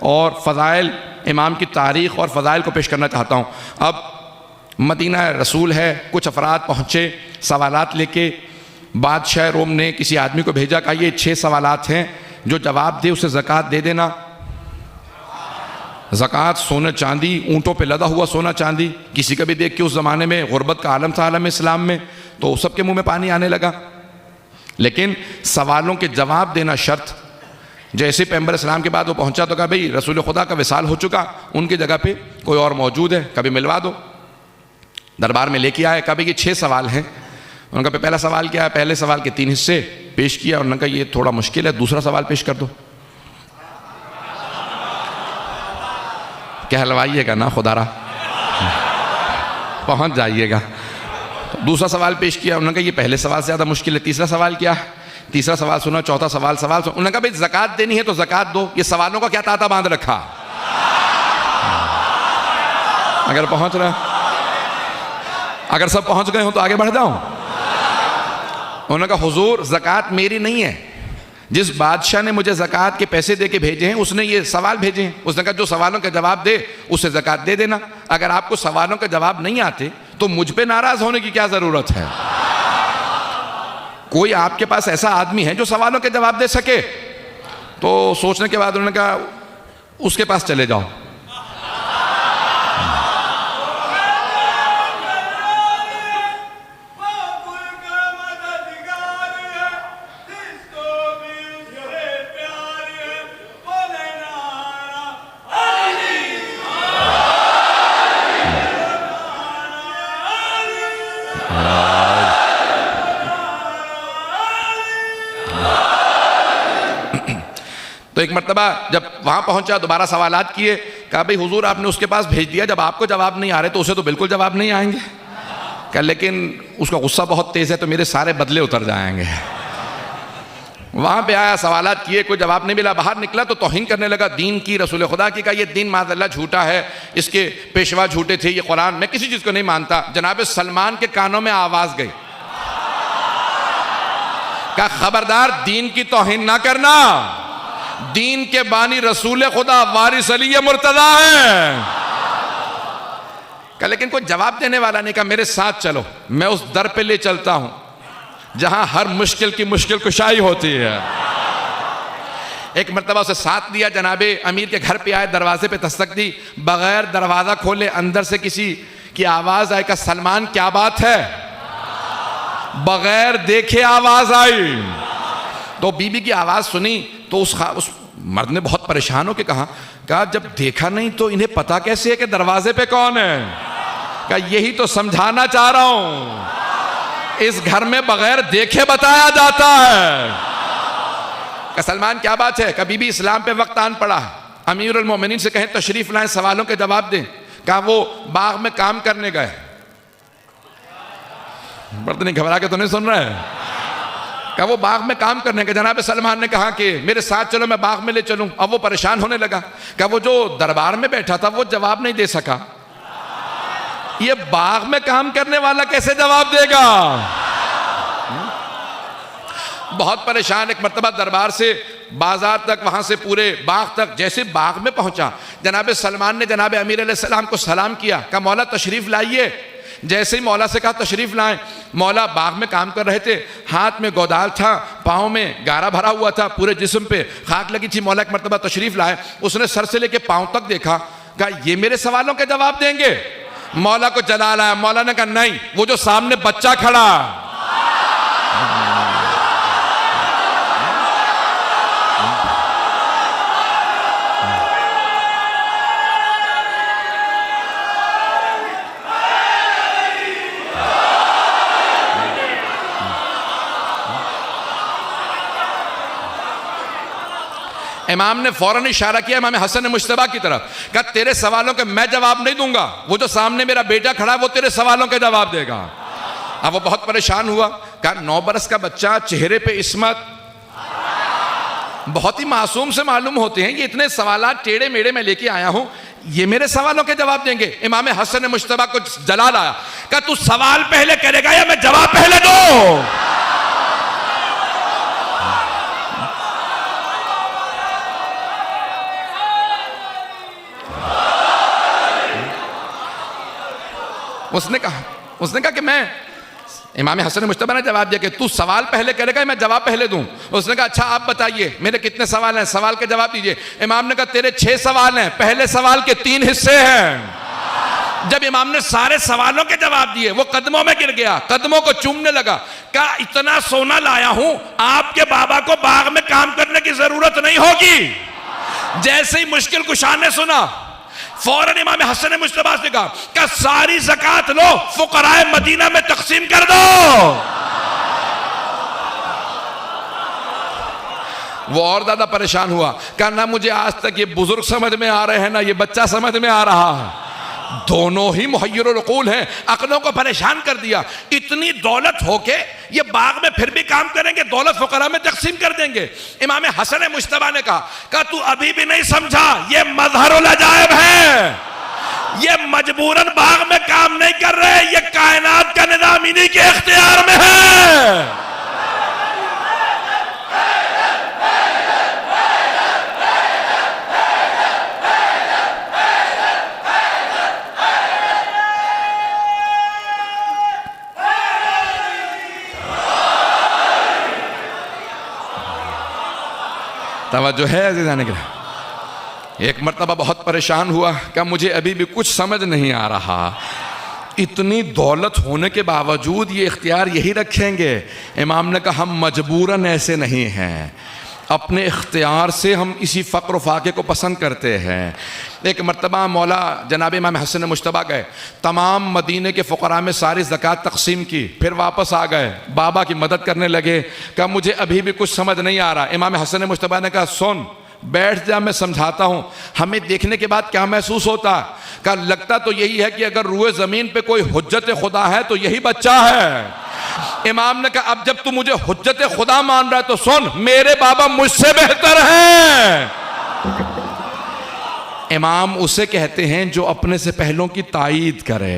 और फ़ज़ाइल इमाम की तारीख़ और फ़ज़ाइल को पेश करना चाहता हूँ। अब मदीना रसूल है, कुछ अफराद पहुँचे सवालात लेके। बादशाह रोम ने किसी आदमी को भेजा, कहा ये 6 सवालात हैं, जो जवाब दे उसे ज़कात दे देना। ज़कात सोना चांदी, ऊँटों पे लदा हुआ सोना चांदी। किसी का भी देख के, उस ज़माने में गुरबत का आलम था आलम इस्लाम में, तो सबके मुंह में पानी आने लगा। लेकिन सवालों के जवाब देना शर्त। जैसे पैगंबर इस्लाम के बाद वो पहुंचा तो कहा भाई रसूल खुदा का विसाल हो चुका, उनकी जगह पे कोई और मौजूद है, कभी मिलवा दो। दरबार में लेके आए, कहा भाई ये 6 सवाल हैं। उनका पहला सवाल क्या है? पहले सवाल के 3 हिस्से पेश किया। उन्होंने कहा ये थोड़ा मुश्किल है, दूसरा सवाल पेश कर दो। कहलवाइएगा ना खुदारा, पहुंच जाइएगा। तो दूसरा सवाल पेश किया। उन्होंने कहा ये पहले सवाल से ज़्यादा मुश्किल है, तीसरा सवाल क्या है? तीसरा सवाल सुना, चौथा सवाल सुना। उन्होंने कहा भाई ज़कात देनी है तो ज़कात दो। ये सवालों का क्या तांता बांध रखा? अगर पहुंच रहा, अगर सब पहुंच गए हो तो आगे बढ़ जाऊं। उन्होंने कहा हुजूर ज़कात मेरी नहीं है, जिस बादशाह ने मुझे ज़कात के पैसे दे के भेजे हैं उसने ये सवाल भेजे हैं। उसने कहा जो सवालों के जवाब दे उसे ज़कात दे देना। अगर आपको सवालों के जवाब नहीं आते तो मुझ पे नाराज़ होने की क्या ज़रूरत है? कोई आपके पास ऐसा आदमी है जो सवालों के जवाब दे सके? तो सोचने के बाद उन्होंने कहा उसके पास चले जाओ। तो एक मरतबा जब वहाँ पहुँचा, दोबारा सवालात किए। कहा भाई हुजूर आपने उसके पास भेज दिया, जब आपको जवाब नहीं आ रहे तो उसे तो बिल्कुल जवाब नहीं आएंगे। कहा लेकिन उसका गुस्सा बहुत तेज़ है तो मेरे सारे बदले उतर जाएंगे। वहाँ पे आया, सवालात किए, कोई जवाब नहीं मिला। बाहर निकला तो तौहीन करने लगा दीन की, रसूल खुदा की। कहा ये दीन माज़अल्लाह झूठा है, इसके पेशवा झूठे थे, ये कुरान, मैं किसी चीज़ को नहीं मानता। जनाब सलमान के कानों में आवाज़ गई, कहा खबरदार दीन की तौहीन ना करना, दीन के बानी रसूल खुदा वारिस अली मुर्तज़ा है। कहा लेकिन कोई जवाब देने वाला नहीं। कहा मेरे साथ चलो, मैं उस दर पे ले चलता हूं जहां हर मुश्किल की मुश्किल कुशाई होती है। एक मरतबा उसे साथ दिया, जनाबे अमीर के घर पे आए, दरवाजे पे दस्तक दी, बगैर दरवाजा खोले अंदर से किसी की आवाज आई। कहा सलमान क्या बात है? बगैर देखे आवाज आई। तो बीबी की आवाज सुनी तो उस मर्द ने बहुत परेशान होकर कहा जब देखा नहीं तो इन्हें पता कैसे है कि दरवाजे पे कौन है? कहा यही तो समझाना चाह रहा हूं, इस घर में बगैर देखे बताया जाता है। कहा सलमान क्या बात है? कहा बीबी इस्लाम पे वक्त आन पड़ा है, अमीरुल मोमिनीन से कहें तशरीफ लाएं, सवालों के जवाब दें। कहा वो बाग में काम करने गए। मर्द नहीं घबरा के तो नहीं सुन रहे हैं? कहा वो बाग में काम करने के। जनाब सलमान ने कहा कि मेरे साथ चलो, मैं बाग में ले चलूं। अब वो परेशान होने लगा। कहा वो जो दरबार में बैठा था वो जवाब नहीं दे सका, ये बाग में काम करने वाला कैसे जवाब देगा? बहुत परेशान। एक मरतबा दरबार से बाजार तक, वहां से पूरे बाग तक, जैसे बाग में पहुंचा जनाब सलमान ने जनाब अमीर अलैहिस्सलाम को सलाम किया। कहा मौला तशरीफ लाइए। जैसे ही मौला से कहा तशरीफ लाएं, मौला बाग में काम कर रहे थे, हाथ में गोदाल था, पाँव में गारा भरा हुआ था, पूरे जिस्म पे खाक लगी थी। मौला एक मरतबा तशरीफ लाए, उसने सर से लेके पाँव तक देखा। कहा ये मेरे सवालों के जवाब देंगे? मौला को जलाल आया। मौला ने कहा नहीं, वो जो सामने बच्चा खड़ा। इमाम ने फौरन इशारा किया इमाम हसन मुश्तबा की तरफ। कहा तेरे सवालों के मैं जवाब नहीं दूंगा, वो जो सामने मेरा बेटा खड़ा है वो तेरे सवालों के जवाब देगा। अब वो बहुत परेशान हुआ। कहा 9 बरस का बच्चा, चेहरे पे इस्मत, बहुत ही मासूम से मालूम होते हैं, ये इतने सवालात टेढ़े मेढ़े में लेके आया हूं, ये मेरे सवालों के जवाब देंगे? इमाम हसन मुश्तबा को जलाल आया। कहा तू सवाल पहले करेगा या मैं जवाब पहले दूं? उसने कहा कि मैं, इमाम हसन मुश्तबा ने जवाब दिया कि तू सवाल पहले करेगा मैं जवाब पहले दूं। उसने कहा अच्छा आप बताइए मेरे कितने सवाल हैं, सवाल के जवाब दीजिए। इमाम ने कहा तेरे 6 सवाल हैं, पहले सवाल के 3 हिस्से हैं। जब इमाम ने सारे सवालों के जवाब दिए वो कदमों में गिर गया, कदमों को चूमने लगा। कहा इतना सोना लाया हूं, आपके बाबा को बाग में काम करने की जरूरत नहीं होगी। जैसे ही मुश्किल कुशा ने सुना फौरन इमाम हसन मुश्तबा ने कहा सारी ज़कात लो, फुकराए मदीना में तकसीम कर दो। वो और ज्यादा परेशान हुआ, कहा ना मुझे आज तक ये बुजुर्ग समझ में आ रहे हैं ना ये बच्चा समझ में आ रहा है, दोनों ही मुहय्यरुल उक़ूल हैं, अक्लों को परेशान कर दिया। इतनी दौलत होके ये बाग में फिर भी काम करेंगे, दौलत फुकरा में तकसीम कर देंगे। इमाम हसन मुश्तबा ने कहा तू अभी भी नहीं समझा, ये मज़हरुल अजायब है, ये मजबूरन बाग में काम नहीं कर रहे, ये कायनात का निज़ाम इन्हीं के इख्तियार में है। तवज्जो है अज़ीज़ान किराम। एक मरतबा बहुत परेशान हुआ, क्या मुझे अभी भी कुछ समझ नहीं आ रहा, इतनी दौलत होने के बावजूद ये इख्तियार यही रखेंगे। इमाम ने कहा हम मजबूरन ऐसे नहीं हैं, अपने इख्तियार से हम इसी फ़क्र फाके को पसंद करते हैं। एक मरतबा मौला जनाब इमाम हसन मुश्तबा गए, तमाम मदीने के फ़ुक़रा में सारी ज़कात तकसीम की, फिर वापस आ गए, बाबा की मदद करने लगे। कहा मुझे अभी भी कुछ समझ नहीं आ रहा। इमाम हसन मुश्तबा ने कहा सुन बैठ जा, मैं समझाता हूँ। हमें देखने के बाद क्या महसूस होता? कहा लगता तो यही है कि अगर रूए ज़मीन पे कोई हुज्जत खुदा है तो यही बच्चा है। इमाम ने कहा अब जब तू मुझे हुज्जत खुदा मान रहा है तो सुन, मेरे बाबा मुझसे बेहतर हैं। इमाम उसे कहते हैं जो अपने से पहलों की तायीद करे।